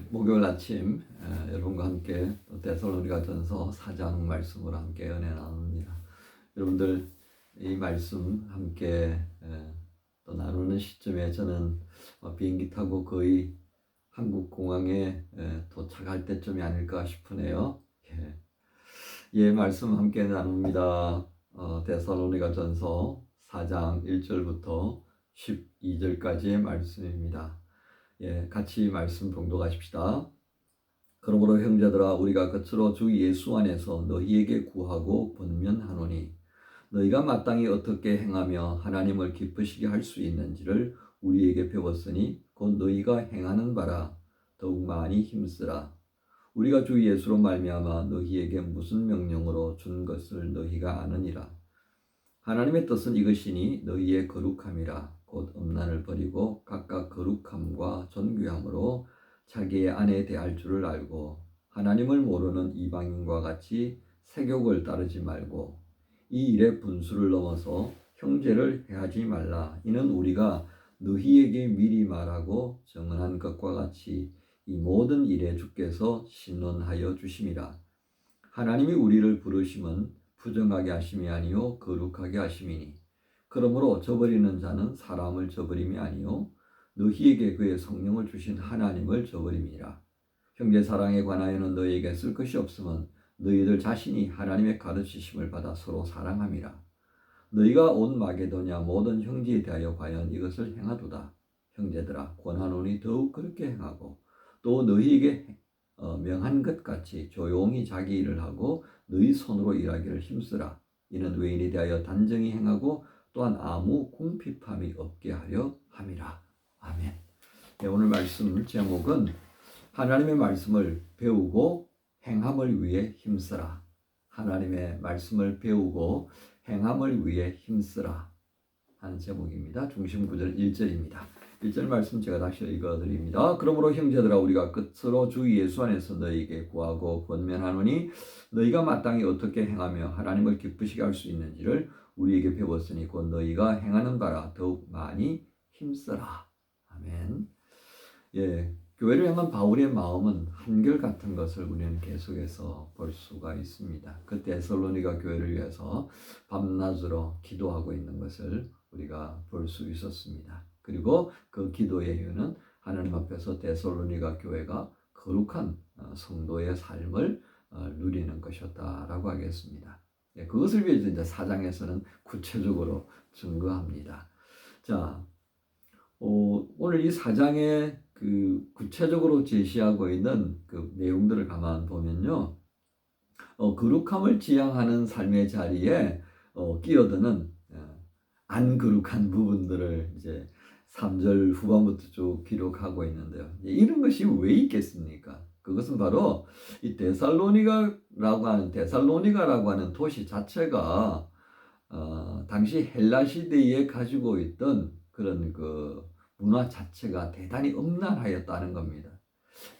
목요일 아침 여러분과 함께 데살로니가전서 4장 말씀으로 함께 은혜 나눕니다. 여러분들 이 말씀 함께 또 나누는 시점에 저는 비행기 타고 거의 한국 공항에 도착할 때쯤이 아닐까 싶으네요. 말씀 함께 나눕니다. 데살로니가전서 4장 1절부터 12절까지의 말씀입니다. 같이 말씀 봉독하십시다. 그러므로 형제들아, 우리가 끝으로 주 예수 안에서 너희에게 구하고 권면하노니 너희가 마땅히 어떻게 행하며 하나님을 기쁘시게 할 수 있는지를 우리에게 배웠으니 곧 너희가 행하는 바라 더욱 많이 힘쓰라. 우리가 주 예수로 말미암아 너희에게 무슨 명령으로 준 것을 너희가 아느니라. 하나님의 뜻은 이것이니 너희의 거룩함이라. 곧 음란을 버리고 각각 거룩함과 존귀함으로 자기의 아내에 대할 줄을 알고 하나님을 모르는 이방인과 같이 세욕을 따르지 말고 이 일의 분수를 넘어서 형제를 해하지 말라. 이는 우리가 너희에게 미리 말하고 정언한 것과 같이 이 모든 일에 주께서 신론하여 주심이라. 하나님이 우리를 부르심은 부정하게 하심이 아니요 거룩하게 하심이니 그러므로 저버리는 자는 사람을 저버림이 아니요 너희에게 그의 성령을 주신 하나님을 저버림이라. 형제 사랑에 관하여는 너희에게 쓸 것이 없으면 너희들 자신이 하나님의 가르치심을 받아 서로 사랑함이라. 너희가 온 마게도냐 모든 형제에 대하여 과연 이것을 행하도다. 형제들아, 권하노니 더욱 그렇게 행하고 또 너희에게 명한 것 같이 조용히 자기 일을 하고 너희 손으로 일하기를 힘쓰라. 이는 외인에 대하여 단정히 행하고 또한 아무 궁핍함이 없게 하려 함이라. 아멘. 오늘 말씀 제목은 하나님의 말씀을 배우고 행함을 위해 힘쓰라. 하나님의 말씀을 배우고 행함을 위해 힘쓰라 하는 제목입니다. 중심 구절 1절입니다. 1절 말씀 제가 다시 읽어드립니다. 그러므로 형제들아, 우리가 끝으로 주 예수 안에서 너희에게 구하고 권면하노니 너희가 마땅히 어떻게 행하며 하나님을 기쁘시게 할 수 있는지를 우리에게 배웠으니 곧 너희가 행하는 바라 더욱 많이 힘쓰라. 아멘. 교회를 향한 바울의 마음은 한결같은 것을 우리는 계속해서 볼 수가 있습니다. 그 데살로니가 교회를 위해서 밤낮으로 기도하고 있는 것을 우리가 볼 수 있었습니다. 그리고 그 기도의 이유는 하나님 앞에서 데살로니가 교회가 거룩한 성도의 삶을 누리는 것이었다라고 하겠습니다. 그것을 위해서 이제 4장에서는 구체적으로 증거합니다. 자, 오늘 이 4장에 그 구체적으로 제시하고 있는 그 내용들을 가만 보면요, 거룩함을 지향하는 삶의 자리에 끼어드는 안 거룩한 부분들을 이제 3절 후반부터 쭉 기록하고 있는데요. 이런 것이 왜 있겠습니까? 그것은 바로 이 데살로니가라고 하는 도시 자체가 당시 헬라 시대에 가지고 있던 그런 그 문화 자체가 대단히 음란하였다는 겁니다.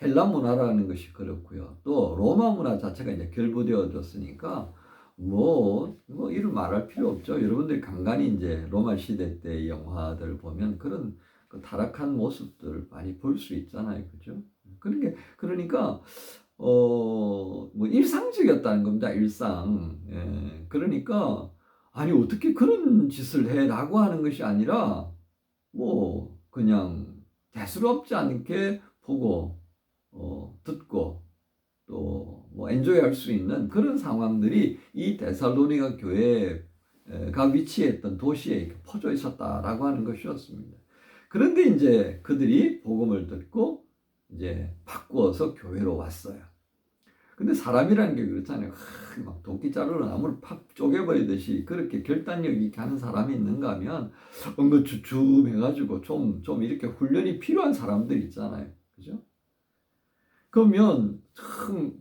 헬라 문화라는 것이 그렇고요. 또 로마 문화 자체가 이제 결부되어졌으니까 뭐 이를 말할 필요 없죠. 여러분들이 간간히 이제 로마 시대 때 영화들 보면 그런 그 타락한 모습들을 많이 볼 수 있잖아요, 그죠? 그러니까 뭐 일상적이었다는 겁니다, 일상. 그러니까 아니 어떻게 그런 짓을 해라고 하는 것이 아니라 뭐 그냥 대수롭지 않게 보고 듣고 또 뭐 엔조이할 수 있는 그런 상황들이 이 데살로니가 교회가 위치했던 도시에 퍼져 있었다라고 하는 것이었습니다. 그런데 이제 그들이 복음을 듣고 이제 바꾸어서 교회로 왔어요. 근데 사람이라는 게 그렇잖아요. 막 도끼 자루로 나무를 팍 쪼개버리듯이 그렇게 결단력 있게 하는 사람이 있는가 하면 응급주춤해가지고 좀 이렇게 훈련이 필요한 사람들 있잖아요. 그죠? 그러면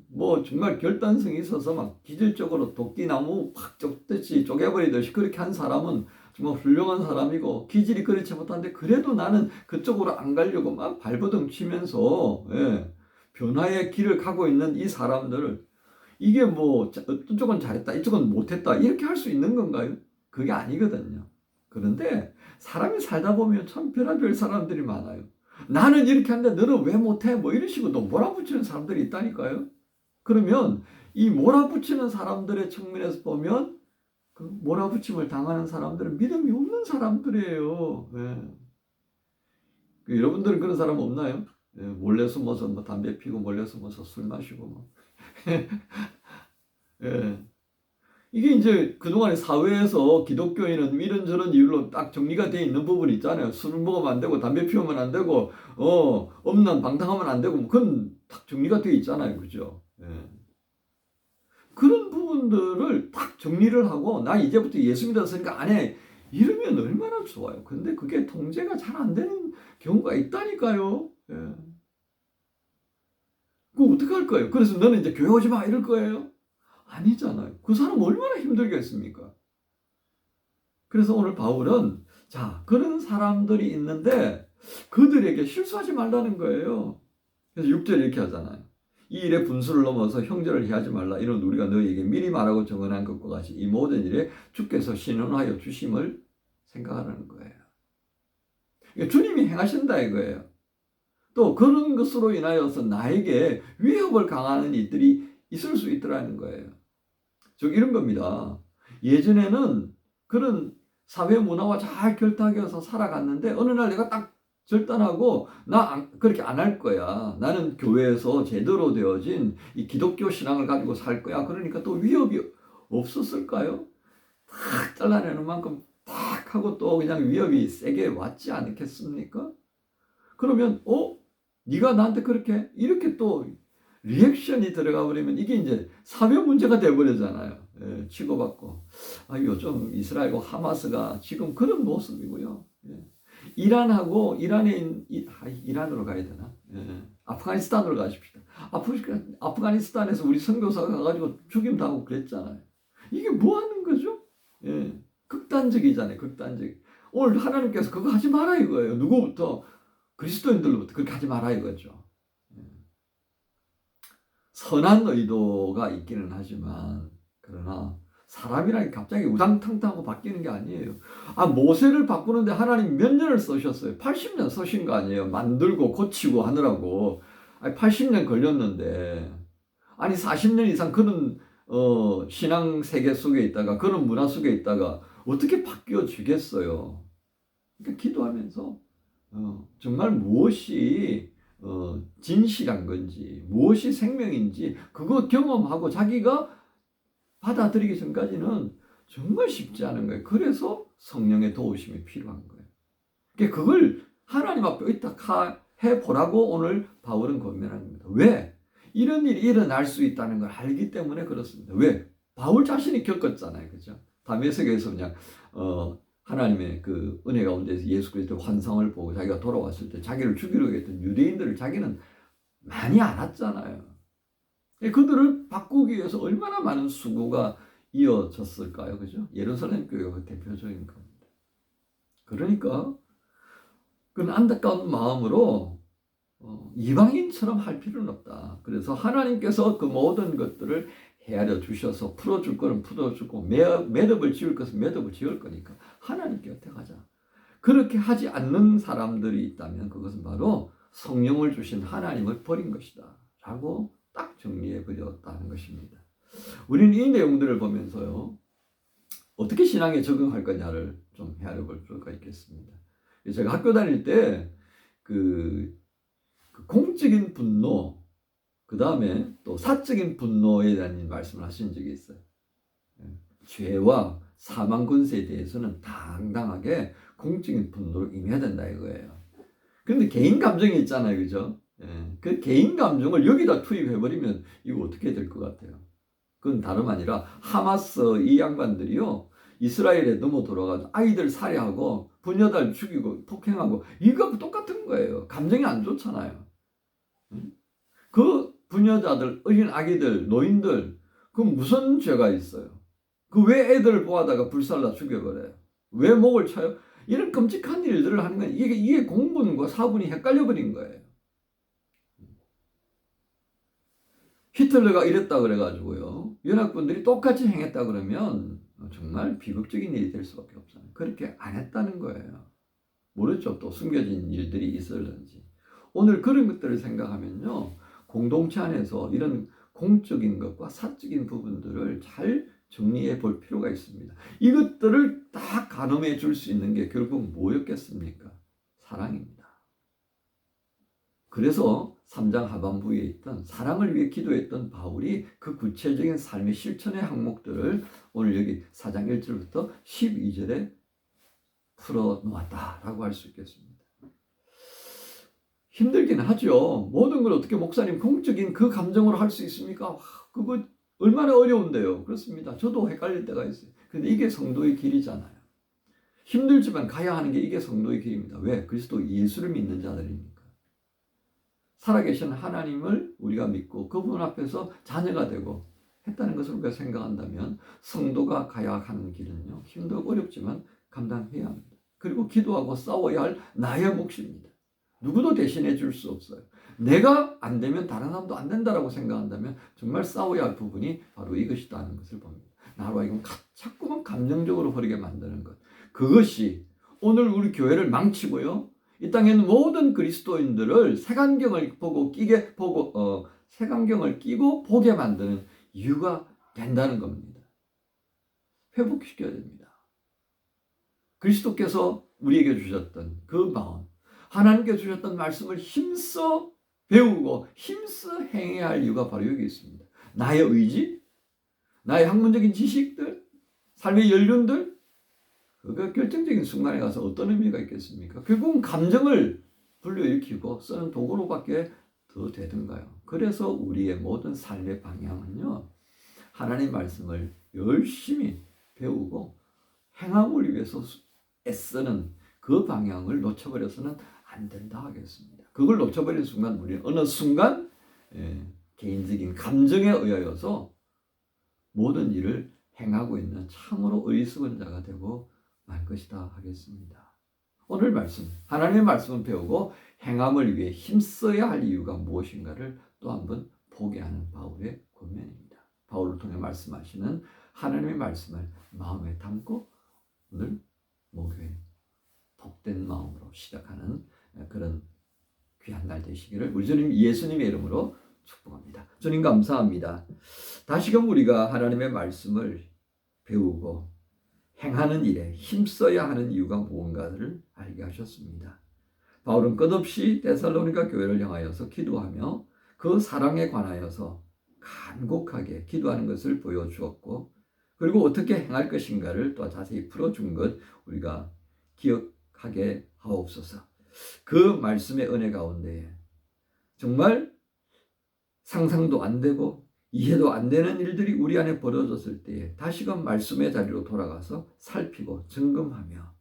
뭐 정말 결단성이 있어서 막 기질적으로 도끼나무 팍 쪼개버리듯이 그렇게 한 사람은 정말 훌륭한 사람이고 기질이 그렇지 못한데 그래도 나는 그쪽으로 안 가려고 막 발버둥 치면서 변화의 길을 가고 있는 이 사람들을 이게 뭐 이쪽은 잘했다 이쪽은 못했다 이렇게 할 수 있는 건가요? 그게 아니거든요. 그런데 사람이 살다 보면 참 별의별 사람들이 많아요. 나는 이렇게 하는데 너는 왜 못해? 뭐 이런 식으로 또 몰아붙이는 사람들이 있다니까요. 그러면 이 몰아붙이는 사람들의 측면에서 보면 그 몰아붙임을 당하는 사람들은 믿음이 없는 사람들이에요. 예. 여러분들은 그런 사람 없나요? 예, 몰래 숨어서 뭐 담배 피고 몰래 숨어서 술 마시고 뭐. 예. 이게 이제 그동안의 사회에서 기독교인은 이런저런 이유로 딱 정리가 돼 있는 부분이 있잖아요. 술을 먹으면 안 되고 담배 피우면 안 되고 음란 방탕하면 안 되고 뭐 그건 딱 정리가 돼 있잖아요. 그죠? 예. 그런 부분들을 딱 정리를 하고 나 이제부터 예수 믿었으니까 안 해. 이러면 얼마나 좋아요. 근데 그게 통제가 잘 안 되는 경우가 있다니까요. 예. 그거 어떡할 거예요? 그래서 너는 이제 교회 오지 마 이럴 거예요? 아니잖아요. 그 사람 얼마나 힘들겠습니까? 그래서 오늘 바울은 자, 그런 사람들이 있는데 그들에게 실수하지 말라는 거예요. 그래서 6절 이렇게 하잖아요. 이 일에 분수를 넘어서 형제를 해하지 말라. 이런 우리가 너희에게 미리 말하고 정언한 것과 같이 이 모든 일에 주께서 신원하여 주심을 생각하라는 거예요. 그러니까 주님이 행하신다 이거예요. 또 그런 것으로 인하여서 나에게 위협을 강하는 이들이 있을 수 있더라는 거예요. 즉 이런 겁니다. 예전에는 그런 사회 문화와 잘 결탁해서 살아갔는데 어느 날 내가 딱 절단하고 그렇게 안 할 거야. 나는 교회에서 제대로 되어진 이 기독교 신앙을 가지고 살 거야. 그러니까 또 위협이 없었을까요? 탁 잘라내는 만큼 탁 하고 또 그냥 위협이 세게 왔지 않겠습니까? 그러면 네가 나한테 그렇게 이렇게 또 리액션이 들어가 버리면 이게 이제 사회 문제가 돼 버리잖아요. 예, 치고받고. 요즘 이스라엘과 하마스가 지금 그런 모습이고요. 예. 이란으로 가야 되나? 예. 아프가니스탄으로 가십시다. 아프가니스탄에서 우리 선교사가 가가지고 죽임 당하고 그랬잖아요. 이게 뭐 하는 거죠? 예. 극단적이잖아요. 극단적. 오늘 하나님께서 그거 하지 마라 이거예요. 누구부터? 그리스도인들로부터 그렇게 하지 마라 이거죠. 선한 의도가 있기는 하지만 그러나 사람이라는 게 갑자기 우당탕탕하고 바뀌는 게 아니에요. 모세를 바꾸는데 하나님 몇 년을 쓰셨어요? 80년 쓰신 거 아니에요? 만들고 고치고 하느라고. 80년 걸렸는데 40년 이상 그런 신앙 세계 속에 있다가 그런 문화 속에 있다가 어떻게 바뀌어지겠어요? 그러니까 기도하면서 정말 무엇이 진실한 건지 무엇이 생명인지 그거 경험하고 자기가 받아들이기 전까지는 정말 쉽지 않은 거예요. 그래서 성령의 도우심이 필요한 거예요. 그러니까 그걸 하나님 앞에 의탁 해보라고 오늘 바울은 권면합니다. 왜? 이런 일이 일어날 수 있다는 걸 알기 때문에 그렇습니다. 왜? 바울 자신이 겪었잖아요. 그죠? 다메섹에서 그냥 하나님의 그 은혜 가운데서 예수 그리스도의 환상을 보고 자기가 돌아왔을 때 자기를 죽이려고 했던 유대인들을 자기는 많이 알았잖아요. 그들을 바꾸기 위해서 얼마나 많은 수고가 이어졌을까요? 그죠? 예루살렘 교회가 대표적인 겁니다. 그러니까 그런 안타까운 마음으로 이방인처럼 할 필요는 없다. 그래서 하나님께서 그 모든 것들을 헤아려 주셔서 풀어줄 거는 풀어주고 매듭을 지을 것은 매듭을 지을 거니까 하나님 곁에 가자. 그렇게 하지 않는 사람들이 있다면 그것은 바로 성령을 주신 하나님을 버린 것이다. 라고 딱 정리해 버렸다는 것입니다. 우리는 이 내용들을 보면서요. 어떻게 신앙에 적응할 거냐를 좀 헤아려 볼 필요가 있겠습니다. 제가 학교 다닐 때 그 공적인 분노, 그 다음에 또 사적인 분노에 대한 말씀을 하신 적이 있어요. 죄와 사망 권세에 대해서는 당당하게 공적인 분노를 임해야 된다 이거예요. 그런데 개인 감정이 있잖아요. 그죠? 그 개인 감정을 여기다 투입해버리면 이거 어떻게 될 것 같아요? 그건 다름 아니라 하마스 이 양반들이요. 이스라엘에 넘어 들어가서 아이들 살해하고 부녀들 죽이고 폭행하고 이거 똑같은 거예요. 감정이 안 좋잖아요. 그 부녀자들, 어린 아기들, 노인들 그 무슨 죄가 있어요? 그 왜 애들을 보아다가 불살라 죽여버려요? 왜 목을 쳐요? 이런 끔찍한 일들을 하는 건 이게 공분과 사분이 헷갈려 버린 거예요. 히틀러가 이랬다 그래가지고요. 연합군들이 똑같이 행했다 그러면 정말 비극적인 일이 될 수밖에 없어요. 그렇게 안 했다는 거예요. 모르죠. 또 숨겨진 일들이 있을는지. 오늘 그런 것들을 생각하면요, 공동체 안에서 이런 공적인 것과 사적인 부분들을 잘 정리해 볼 필요가 있습니다. 이것들을 딱 가늠해 줄 수 있는 게 결국 뭐였겠습니까? 사랑입니다. 그래서 3장 하반부에 있던 사랑을 위해 기도했던 바울이 그 구체적인 삶의 실천의 항목들을 오늘 여기 4장 1절부터 12절에 풀어놓았다라고 할 수 있겠습니다. 힘들긴 하죠. 모든 걸 어떻게 목사님 공적인 그 감정으로 할 수 있습니까? 그거 얼마나 어려운데요. 그렇습니다. 저도 헷갈릴 때가 있어요. 근데 이게 성도의 길이잖아요. 힘들지만 가야 하는 게 이게 성도의 길입니다. 왜? 그리스도 예수를 믿는 자들이니까. 살아계신 하나님을 우리가 믿고 그분 앞에서 자녀가 되고 했다는 것을 우리가 생각한다면 성도가 가야 하는 길은요, 힘들고 어렵지만 감당해야 합니다. 그리고 기도하고 싸워야 할 나의 몫입니다. 누구도 대신해 줄 수 없어요. 내가 안 되면 다른 사람도 안 된다라고 생각한다면 정말 싸워야 할 부분이 바로 이것이다 하는 것을 봅니다. 나로 하여금 자꾸만 감정적으로 흐르게 만드는 것. 그것이 오늘 우리 교회를 망치고요, 이 땅에 있는 모든 그리스도인들을 색안경을 색안경을 끼고 보게 만드는 이유가 된다는 겁니다. 회복시켜야 됩니다. 그리스도께서 우리에게 주셨던 그 마음, 하나님께 주셨던 말씀을 힘써 배우고 힘써 행해야 할 이유가 바로 여기 있습니다. 나의 의지, 나의 학문적인 지식들, 삶의 연륜들, 그 결정적인 순간에 가서 어떤 의미가 있겠습니까? 결국은 감정을 불러일으키고 쓰는 도구로밖에 더 되던가요? 그래서 우리의 모든 삶의 방향은요, 하나님 말씀을 열심히 배우고 행함을 위해서 애쓰는 그 방향을 놓쳐버려서는 안 된다 하겠습니다. 그걸 놓쳐버린 순간 우리는 어느 순간 개인적인 감정에 의하여서 모든 일을 행하고 있는 참으로 어리석은 자가 되고 말 것이다 하겠습니다. 오늘 말씀, 하나님의 말씀을 배우고 행함을 위해 힘써야 할 이유가 무엇인가를 또 한번 보게 하는 바울의 권면입니다. 바울을 통해 말씀하시는 하나님의 말씀을 마음에 담고 오늘 목요일 복된 마음으로 시작하는 그런 귀한 날 되시기를 우리 주님 예수님의 이름으로 축복합니다. 주님 감사합니다. 다시금 우리가 하나님의 말씀을 배우고 행하는 일에 힘써야 하는 이유가 무언가를 알게 하셨습니다. 바울은 끝없이 데살로니가 교회를 향하여서 기도하며 그 사랑에 관하여서 간곡하게 기도하는 것을 보여주었고, 그리고 어떻게 행할 것인가를 또 자세히 풀어준 것 우리가 기억하게 하옵소서. 그 말씀의 은혜 가운데 정말 상상도 안 되고 이해도 안 되는 일들이 우리 안에 벌어졌을 때에 다시금 말씀의 자리로 돌아가서 살피고 점검하며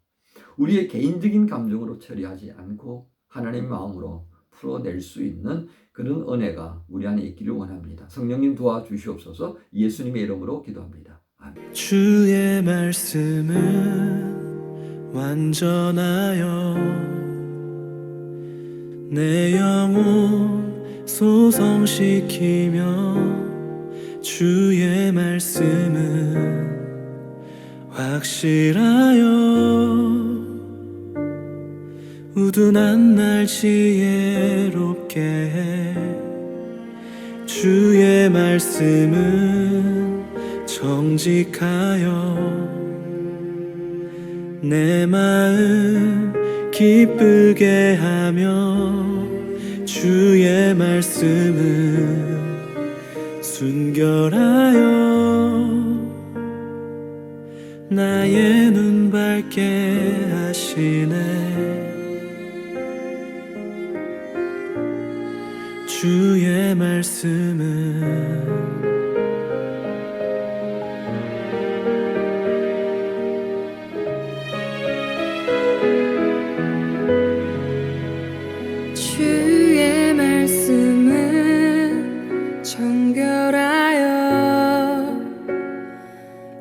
우리의 개인적인 감정으로 처리하지 않고 하나님 마음으로 풀어낼 수 있는 그런 은혜가 우리 안에 있기를 원합니다. 성령님 도와주시옵소서. 예수님의 이름으로 기도합니다. 아멘. 주의 말씀은 완전하여 내 영혼 소성시키며 주의 말씀은 확실하여 우둔한 날 지혜롭게 해. 주의 말씀은 정직하여 내 마음 기쁘게 하며 주의 말씀은 순결하여 나의 눈 밝게 하시네. 주의 말씀은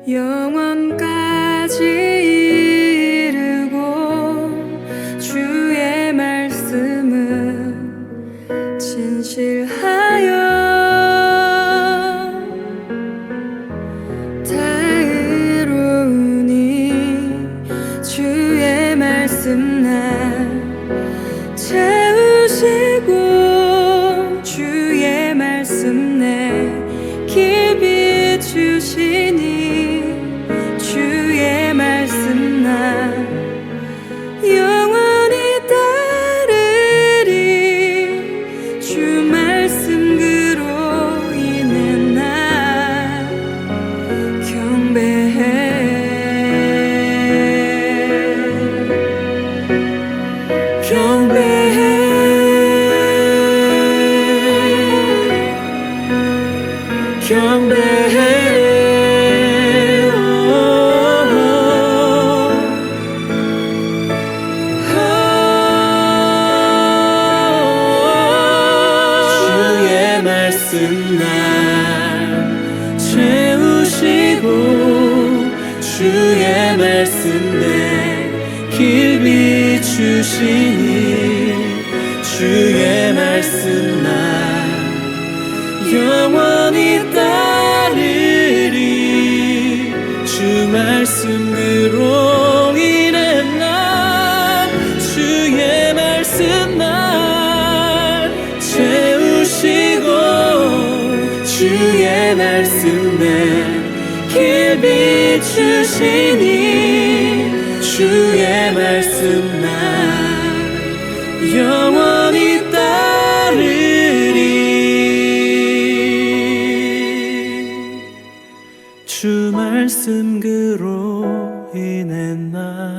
영원까지 이르고 주의 말씀은 진실하여 다 이루니 주의 말씀 나 경배해 주의 말씀 날 채우시고 주의 말씀 내 길 비추시니 주의 말씀 날 영원히 따르리 주 말씀으로 인해 난 주의 말씀 날 채우시고 주의 말씀 내 길 비추시니 주의 말씀 날 영원히 따르리 주 말씀 그로 인해 난